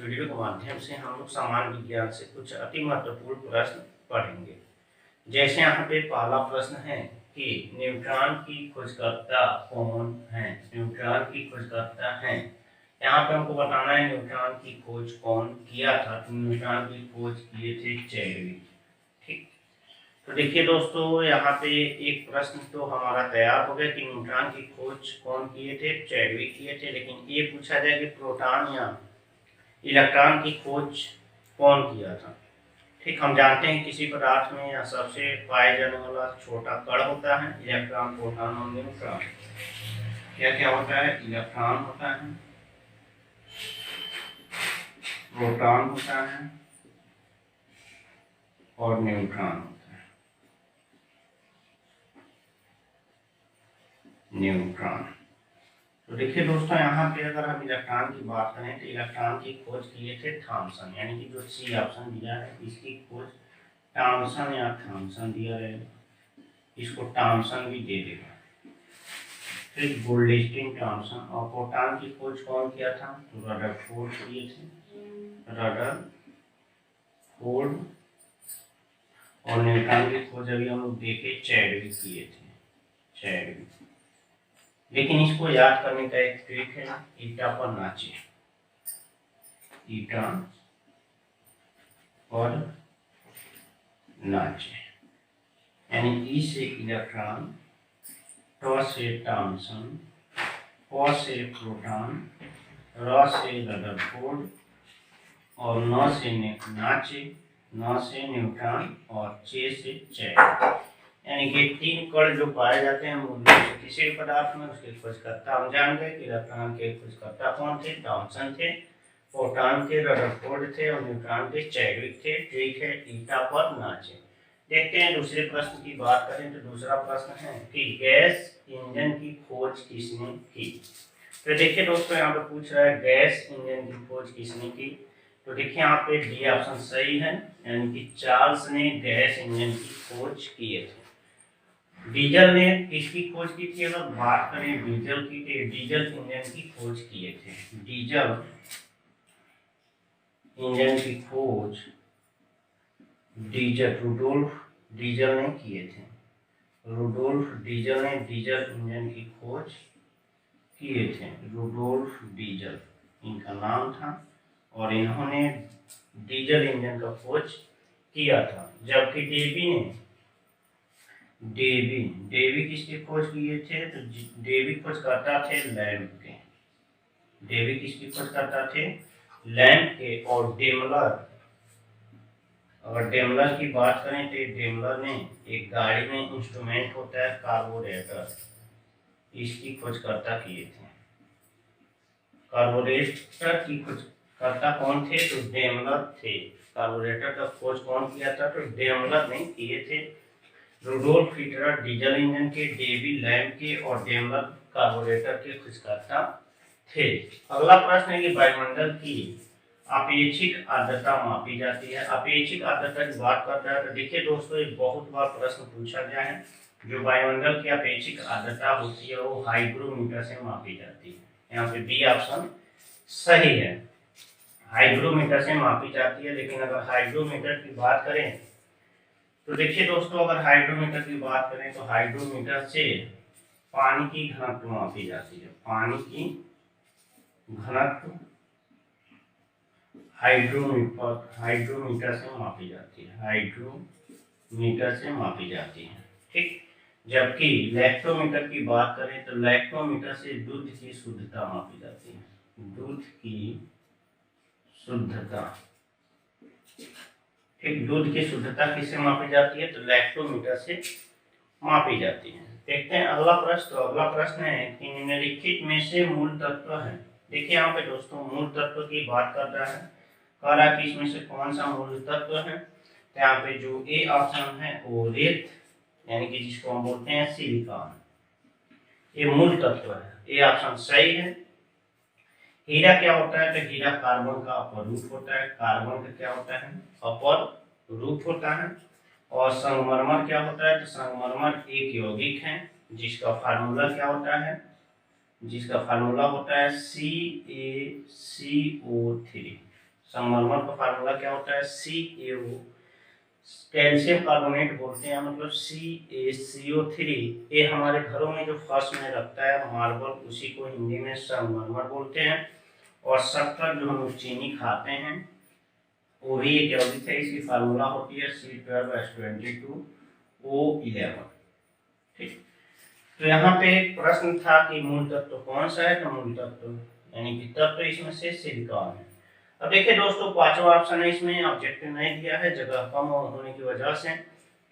Video के माध्यम से हम लोग सामान्य विज्ञान से कुछ अति महत्वपूर्ण प्रश्न पढ़ेंगे। जैसे यहाँ पे पहला प्रश्न है कि न्यूट्रॉन की खोजकर्ता कौन है। न्यूट्रॉन की खोजकर्ता है, यहाँ पे हमको बताना है न्यूट्रॉन की खोज कौन किया था। तो न्यूट्रॉन की खोज किए थे चैडविक। ठीक, तो देखिए दोस्तों, यहाँ पे एक प्रश्न तो हमारा तैयार हो गया कि न्यूट्रॉन की खोज कौन किए थे, चैडविक किए थे। लेकिन ये पूछा जाए कि प्रोटॉन या इलेक्ट्रॉन की खोज कौन किया था। ठीक, हम जानते हैं किसी पदार्थ में या सबसे पाए जाने वाला छोटा कण होता है इलेक्ट्रॉन, प्रोटॉन और न्यूट्रॉन। क्या क्या होता है? इलेक्ट्रॉन होता है, प्रोटॉन होता है और न्यूट्रॉन होता है। न्यूट्रॉन। तो देखिए दोस्तों, यहाँ पे अगर हम इलेक्ट्रॉन की बात करें तो इलेक्ट्रॉन की खोज किए थे थॉमसन, यानी कि जो सी ऑप्शन दिया है इसकी खोज थॉमसन या थॉमसन दिया रहेगा, इसको थॉमसन भी दे देगा। फिर गोल्डस्टीन थॉमसन। और प्रोटॉन की खोज कौन किया था? तो रदरफोर्ड किए थे, रदरफोर्ड। और न्यूट्रॉन की खोज अभी हम लोग देखे चैडविक किए थे, चैडविक। लेकिन इसको याद करने का एक ट्रिक है, ईटा पर नाचे, ईटा और नाचे, यानी ई से इलेक्ट्रॉन, ट से थॉमसन, प से प्रोटॉन, र से रदरफोर्ड और न से नाचे, न से न्यूट्रॉन और चे से चैडविक। यानी कि तीन कण जो पाए जाते हैं मूल रूप से किसी पदार्थ में, उसके खोजकर्ता हम जान गए कि इलेक्ट्रॉन के खोजकर्ता कौन थे? थॉमसन थे, प्रोटॉन थे, रदरफोर्ड थे और न्यूट्रॉन के चैडविक थे। ठीक है, ईटा पर नाचे। देखते हैं दूसरे प्रश्न की बात करें तो दूसरा प्रश्न है कि गैस इंजन की खोज किसने की। तो देखिए दोस्तों, यहाँ पे पूछ रहा है गैस इंजन की खोज किसने की। तो देखिए यहाँ पे डी ऑप्शन सही है, यानी कि चार्ल्स ने गैस इंजन की खोज किए थे। डीजल ने किसकी खोज की थी? अगर बात करें डीजल की तो डीजल इंजन की खोज किए थे। डीजल इंजन की खोज रुडोल्फ डीजल ने किए थे। रुडोल्फ डीजल ने डीजल इंजन की खोज किए थे। रुडोल्फ डीजल इनका नाम था और इन्होंने डीजल इंजन का खोज किया था। जबकि डेवी किसकी खोज किए थे? तो डेवी खोज करता थे लैम्प के। डेवी किसकी खोज करता थे? लैम्प के। और डेमलर, अगर डेमलर की बात करें तो डेमलर ने एक गाड़ी में इंस्ट्रूमेंट होता है कार्बोरेटर, इसकी खोजकर्ता किए थे। कार्बोरेटर की खोजकर्ता कौन थे? तो डेमलर थे। कार्बोरेटर का खोज कौन किया था? तो डेमलर ने किए थे। रुडोल्फ हीटर डीजल इंजन के, डेवी लैम्प के और डेमलर कार्बोरेटर के खोजकर्ता थे। अगला प्रश्न है कि वायुमंडल की अपेक्षिक आर्द्रता मापी जाती है। अपेक्षिक आर्द्रता की बात करता है तो देखिए दोस्तों, एक बहुत बार प्रश्न पूछा गया है। जो वायुमंडल की अपेक्षिक आर्द्रता होती है वो हाइग्रोमीटर से मापी जाती है। यहाँ पे बी ऑप्शन सही है, हाइग्रोमीटर से मापी जाती है। लेकिन अगर हाइग्रोमीटर की बात करें तो देखिए दोस्तों, अगर हाइड्रोमीटर की बात करें तो हाइड्रोमीटर से पानी की घनत्व मापी जाती है। पानी की घनत्व हाइड्रोमीटर से मापी जाती है, हाइड्रोमीटर से मापी जाती है। ठीक, जबकि लैक्टोमीटर की बात करें तो लैक्टोमीटर से दूध की शुद्धता मापी जाती है। दूध की शुद्धता, ठीक, दूध की शुद्धता किससे मापी जाती है? तो लैक्टोमीटर से मापी जाती है। देखते हैं अगला प्रश्न। तो अगला प्रश्न है कि निम्नलिखित में से मूल तत्व है। देखिए यहाँ पे दोस्तों मूल तत्व की बात कर रहा है, कह रहा है कि इसमें से कौन सा मूल तत्व है। तो यहाँ पे जो ए ऑप्शन है वो रेत, यानी कि जिसको हम बोलते हैं सिलिकॉन, ये मूल तत्व है। ए ऑप्शन सही है। हीरा क्या होता है? तो हीरा कार्बन का अपर रूप होता है। कार्बन का क्या होता है? अपर रूप होता है। और संगमरमर क्या होता है? तो संगमरमर एक यौगिक है जिसका फार्मूला क्या होता है? जिसका फार्मूला होता है CaCO3। संगमरमर का फार्मूला क्या होता है, CaO, कैल्शियम कार्बोनेट बोलते हैं, मतलब CaCO3। ये हमारे घरों में जो फर्श में रखता है मार्बल, उसी को हिंदी में संगमरमर बोलते हैं। और शक्कर जो हम चीनी खाते हैं वो भी एक यौगिक है, इसकी फार्मूला होती है C12H22O11। ठीक, तो यहाँ पे एक प्रश्न था कि मूल तत्व कौन सा है, तो मूल तत्व यानी कि तत्व इसमें से सिलिकॉन है। अब देखिए दोस्तों, पांचवा ऑप्शन है, इसमें ऑब्जेक्टिव नहीं दिया है जगह कम होने की वजह से।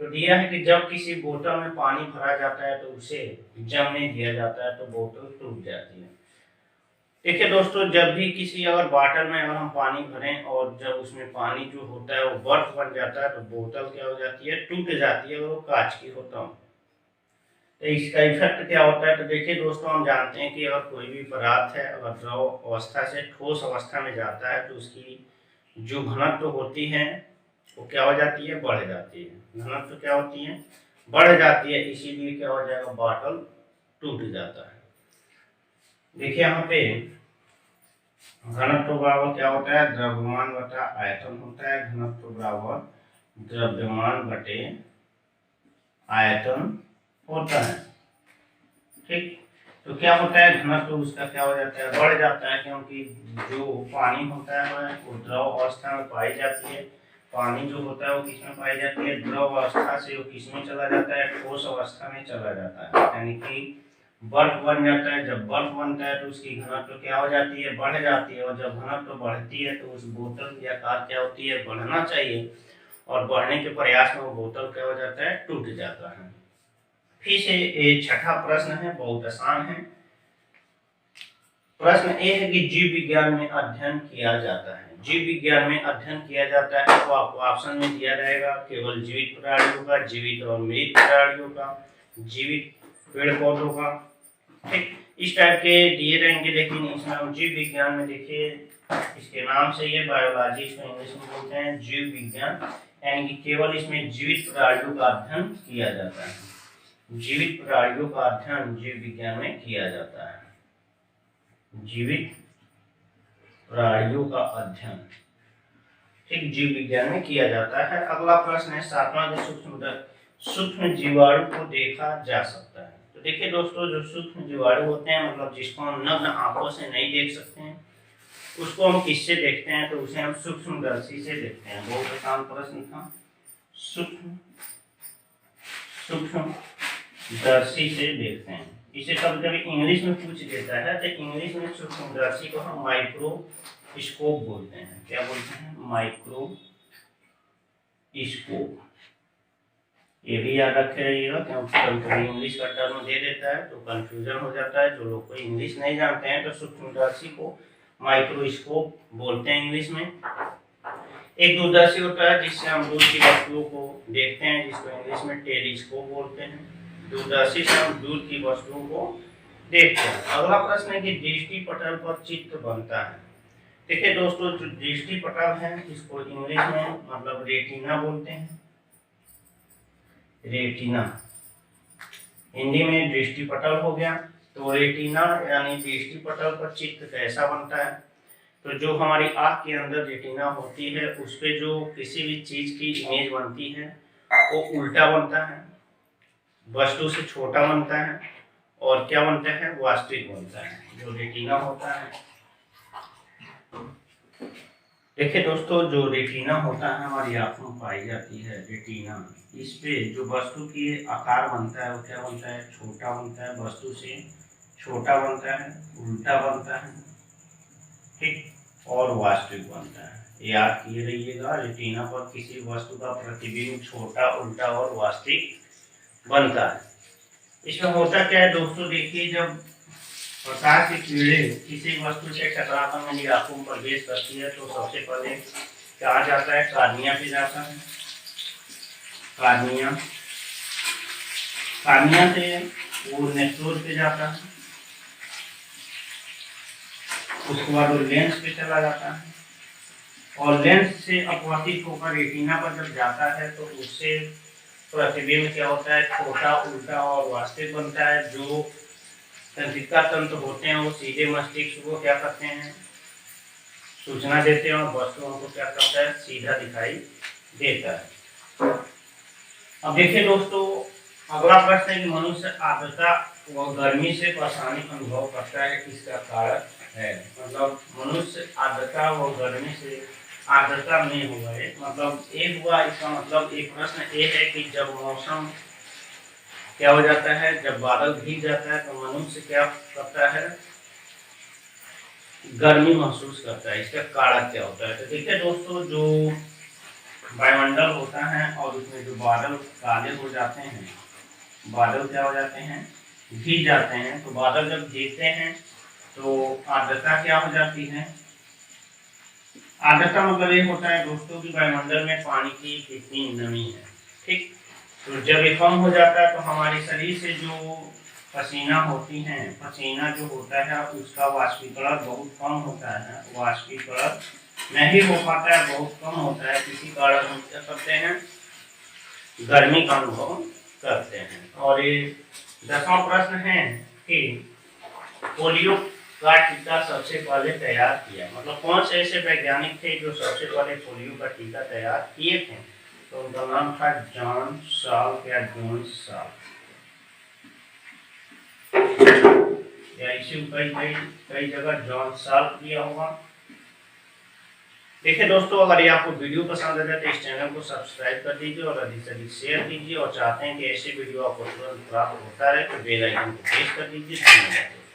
तो दिया है कि जब किसी बोतल में पानी भरा जाता है तो उसे जमने दिया जाता है तो बोतल टूट जाती है। देखिए दोस्तों, जब भी किसी अगर बॉटल में अगर हम पानी भरें और जब उसमें पानी जो होता है वो बर्फ बन जाता है तो बोतल क्या हो जाती है, टूट जाती है, और वो कांच की होता है। तो इसका इफेक्ट क्या होता है, तो देखिए दोस्तों, हम जानते हैं कि अगर कोई भी पदार्थ है अगर द्रव अवस्था से ठोस अवस्था में जाता है तो उसकी जो घनत्व होती है वो क्या हो जाती है, बढ़ जाती है। घनत्व क्या होती है, बढ़ जाती है, इसीलिए क्या हो जाएगा, बॉटल टूट जाता है। देखिए यहाँ पे घनत्व बराबर क्या होता है, द्रव्यमान बटा आयतन होता है। घनत्व बराबर द्रव्यमान बटे आयतन होता है। ठीक, तो क्या होता है, घनत्व उसका क्या हो जाता है, बढ़ जाता है, क्योंकि जो पानी होता है वो द्रव अवस्था में पाई जाती है। पानी जो होता है वो किसमें पाई जाती है, द्रव अवस्था से वो किसमें चला जाता है, ठोस अवस्था में चला जाता है, यानी कि बर्फ बन जाता है। जब बर्फ बनता है तो उसकी घनत्व क्या हो जाती है, बढ़ जाती है, और जब घनत्व बढ़ती है तो उस बोतल की आकार क्या होती है, बढ़ना चाहिए, और बढ़ने के प्रयास में वो बोतल क्या हो जाता है, टूट जाता है। फिर से ये छठा प्रश्न है, बहुत आसान है। प्रश्न ये है कि जीव विज्ञान में अध्ययन किया जाता है, जीव विज्ञान में अध्ययन किया जाता है, तो आपको ऑप्शन में दिया रहेगा केवल जीवित प्राणियों का, जीवित और मृत प्राणियों का, जीवित पेड़ पौधों का। ठीक, इस टाइप के दिए रहेंगे, लेकिन इसमें हम जीव विज्ञान में देखिए, इसके नाम से ये बायोलॉजी, इसमें इंग्लिश में बोलते हैं जीव विज्ञान, यानी कि केवल इसमें जीवित प्राणियों का अध्ययन किया जाता है। जीवित प्राणियों का अध्ययन जीव विज्ञान में किया जाता है, जीवित प्राणियों का अध्ययन, ठीक, जीव विज्ञान में किया जाता है। अगला प्रश्न है सातवां, जो सूक्ष्म जीवाणु को देखा जा सकता है। तो देखिए दोस्तों, जो सूक्ष्म जीवाणु होते हैं, मतलब जिसको हम नग्न आंखों से नहीं देख सकते हैं, उसको हम किससे देखते हैं, तो उसे हम सूक्ष्मदर्शी से देखते हैं। बहुत आसान प्रश्न था, सूक्ष्मदर्शी से देखते हैं। इसे कभी कभी इंग्लिश में पूछ देता है, तो इंग्लिश में सूक्ष्मदर्शी को हम माइक्रोस्कोप बोलते हैं। क्या बोलते हैं, माइक्रोस्कोप। ये भी याद रखे रहिएगा, क्योंकि कभी कभी इंग्लिश का टर्म दे देता है तो कंफ्यूजन हो जाता है। जो लोग को इंग्लिश नहीं जानते हैं तो सूक्ष्मदर्शी को माइक्रोस्कोप बोलते हैं इंग्लिश में। एक दूरदर्शी होता है जिससे हम दूर की वस्तुओं को देखते हैं, जिसको इंग्लिश में टेलीस्कोप बोलते हैं। दूरदर्शी से हम दूर की वस्तुओं को देखते हैं। अगला प्रश्न है कि दृष्टि पटल पर चित्र बनता है। देखिए दोस्तों, जो दृष्टि पटल है इसको इंग्लिश में मतलब रेटिना बोलते हैं, रेटिना, हिंदी में दृष्टि पटल हो गया। तो रेटिना यानी दृष्टि पटल पर चित्र कैसा बनता है, तो जो हमारी आंख के अंदर रेटिना होती है उस पे जो किसी भी चीज की इमेज बनती है वो उल्टा बनता है, वस्तु से छोटा बनता है, और क्या बनता है, वास्तविक बनता है, जो रेटिना होता है। देखिए दोस्तों, जो रेटिना होता है हमारी आंखों में पाई जाती है रेटिना, इस पे जो वस्तु की आकार बनता है वो क्या बनता है, छोटा बनता है, वस्तु से छोटा बनता है, उल्टा बनता है, ठीक, और वास्तविक बनता है। याद किए रहिएगा, रेटिना पर किसी वस्तु का प्रतिबिंब छोटा, उल्टा और वास्तविक बनता है। इसमें होता क्या है दोस्तों, देखिए, जब प्रकाश की किरणें किसी वस्तु से टकराकर मेरी आंखों पर प्रवेश करती है तो सबसे पहले क्या जाता है, कार्निया पे जाता है, कार्निया, कार्निया से वो नेत्रोज पे जाता है, उसके बाद वो लेंस पे चला जाता है, और लेंस से अपवर्तित होकर रेटिना पर जब जाता है तो उससे प्रतिबिंब क्या होता है, छोटा, उल्टा और वास्तविक बनता है। जो तंत्रिका तंत्र होते हैं वो सीधे मस्तिष्क को क्या करते हैं, सूचना देते हैं और वस्तुओं को क्या करता है, सीधा दिखाई देता है। अब देखिए दोस्तों, अगला प्रश्न है कि मनुष्य आर्द्रता व गर्मी से परेशानी अनुभव करता है, किसका कारक है। मतलब मनुष्य आर्द्रता व गर्मी से, आर्द्रता में हो गए मतलब एक हुआ, इसका मतलब एक प्रश्न ये है कि जब मौसम क्या हो जाता है, जब बादल भीग जाता है तो मनुष्य क्या करता है, गर्मी महसूस करता है। इसका कारक क्या होता है। तो देखिए दोस्तों, जो वायुमंडल होता है और उसमें जो बादल काले हो जाते हैं, बादल क्या हो जाते हैं, भीग जाते हैं। तो बादल जब भीगते हैं तो आर्द्रता क्या हो जाती है। आर्द्रता मतलब ये होता है दोस्तों कि वायुमंडल में पानी की कितनी नमी है, ठीक। तो जब ये कम हो जाता है तो हमारे शरीर से जो पसीना होती हैं, पसीना जो होता है उसका वाष्पीकरण बहुत कम होता है, वाष्पीकरण नहीं हो पाता है, बहुत कम होता है। किसी कारण हम क्या करते हैं, गर्मी का अनुभव करते हैं। और ये 10वां प्रश्न है कि पोलियो का टीका सबसे पहले तैयार किया, मतलब कौन से ऐसे वैज्ञानिक थे जो सबसे पहले पोलियो का टीका तैयार किए थे। तो उनका नाम था जॉन साल्क या जॉन साल्क, या इसी कई कई कई जगह जॉन साल्क दिया होगा। देखिए दोस्तों, अगर ये आपको वीडियो पसंद आ जाए तो इस चैनल को सब्सक्राइब कर दीजिए और अधिक से अधिक शेयर कीजिए, और चाहते हैं कि ऐसे वीडियो आपको तुरंत प्राप्त होता रहे तो बेल आइकन को प्रेस कर दीजिए। धन्यवाद।